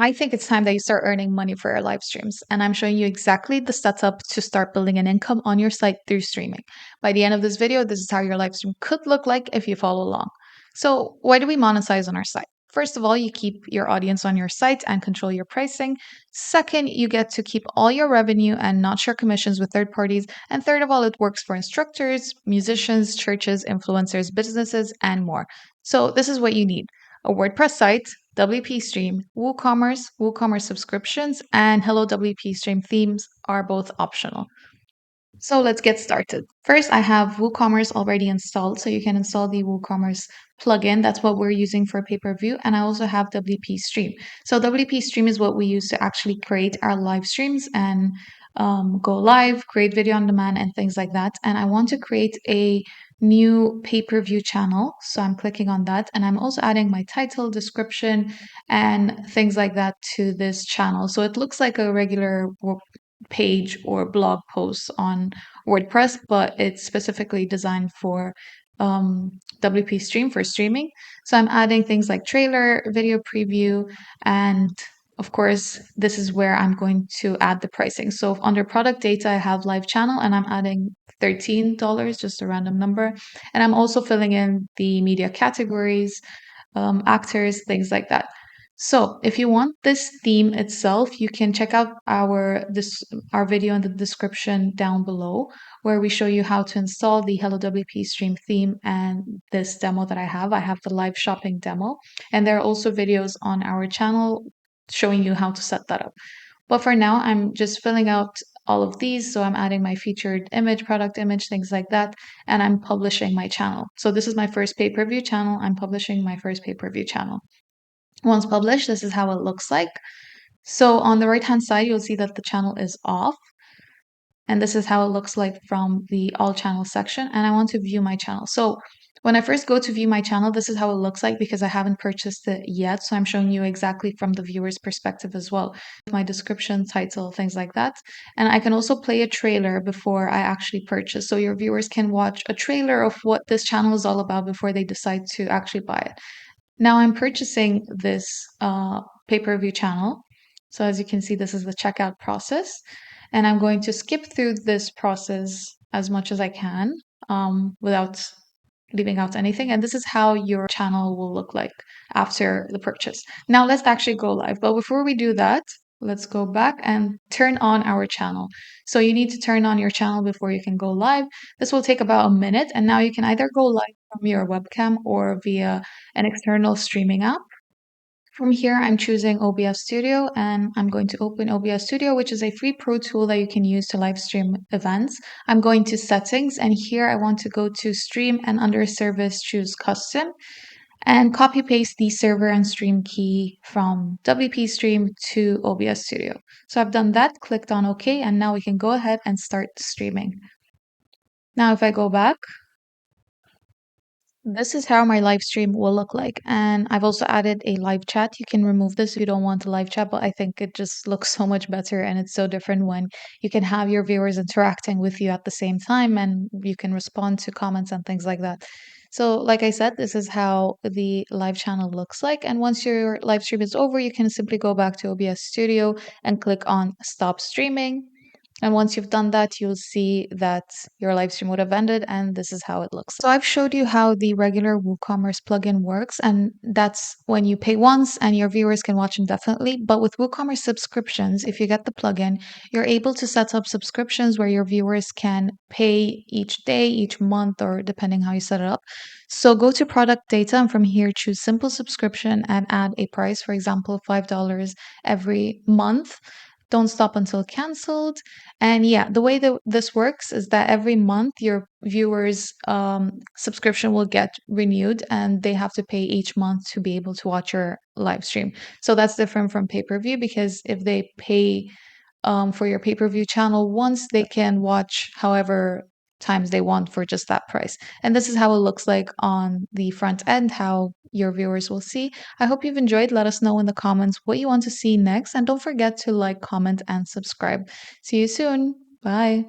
I think it's time that you start earning money for your live streams. And I'm showing you exactly the setup to start building an income on your site through streaming. By the end of this video, this is how your live stream could look like if you follow along. So, why do we monetize on our site? First of all, you keep your audience on your site and control your pricing. Second, you get to keep all your revenue and not share commissions with third parties. And third of all, it works for instructors, musicians, churches, influencers, businesses, and more. So, this is what you need: a WordPress site, WpStream, WooCommerce, WooCommerce subscriptions, and Hello WpStream themes are both optional. So let's get started. First, I have WooCommerce already installed, so you can install the WooCommerce plugin. That's what we're using for pay-per-view. And I also have WpStream. So WpStream is what we use to actually create our live streams and go live, create video on demand, and things like that. And I want to create a new pay-per-view channel. So I'm clicking on that, and I'm also adding my title, description, and things like that to this channel. So it looks like a regular page or blog post on WordPress, but it's specifically designed for WP Stream for streaming. So I'm adding things like trailer, video preview, and of course, this is where I'm going to add the pricing. So under product data, I have live channel and I'm adding $13, just a random number. And I'm also filling in the media categories, actors, things like that. So if you want this theme itself, you can check out our video in the description down below, where we show you how to install the Hello WP Stream theme and this demo that I have. I have the live shopping demo, and there are also videos on our channel showing you how to set that up. But for now, I'm just filling out all of these. So I'm adding my featured image, product image, things like that, and I'm publishing my channel. So this is my first pay-per-view channel. I'm publishing my first pay-per-view channel. Once published, this is how it looks like. So on the right-hand side, you'll see that the channel is off. And this is how it looks like from the all channel section. And I want to view my channel. So when I first go to view my channel, this is how it looks like because I haven't purchased it yet. So I'm showing you exactly from the viewer's perspective as well. My description, title, things like that. And I can also play a trailer before I actually purchase. So your viewers can watch a trailer of what this channel is all about before they decide to actually buy it. Now I'm purchasing this pay-per-view channel. So as you can see, this is the checkout process. And I'm going to skip through this process as much as I can without leaving out anything. And this is how your channel will look like after the purchase. Now let's actually go live. But before we do that, let's go back and turn on our channel. So you need to turn on your channel before you can go live. This will take about a minute. And now you can either go live from your webcam or via an external streaming app. From here, I'm choosing OBS Studio and I'm going to open OBS Studio, which is a free pro tool that you can use to live stream events. I'm going to settings and here I want to go to stream and under service choose custom and copy paste the server and stream key from WP Stream to OBS Studio. So I've done that, clicked on OK, and now we can go ahead and start streaming. Now if I go back, this is how my live stream will look like. And I've also added a live chat. You can remove this if you don't want a live chat, but I think it just looks so much better and it's so different when you can have your viewers interacting with you at the same time and you can respond to comments and things like that. So, like I said, this is how the live channel looks like. And once your live stream is over, you can simply go back to OBS Studio and click on Stop Streaming. And once you've done that, you'll see that your live stream would have ended, and this is how it looks. So I've showed you how the regular WooCommerce plugin works, and that's when you pay once and your viewers can watch indefinitely. But with WooCommerce subscriptions, if you get the plugin, you're able to set up subscriptions where your viewers can pay each day, each month, or depending how you set it up. So go to product data, and from here, choose simple subscription and add a price, for example, $5 every month. Don't stop until canceled. And yeah, the way that this works is that every month your viewers' subscription will get renewed and they have to pay each month to be able to watch your live stream. So that's different from pay per view because if they pay for your pay per view channel once, they can watch however times they want for just that price. And this is how it looks like on the front end, how your viewers will see. I hope you've enjoyed. Let us know in the comments what you want to see next. And don't forget to like, comment, and subscribe. See you soon. Bye.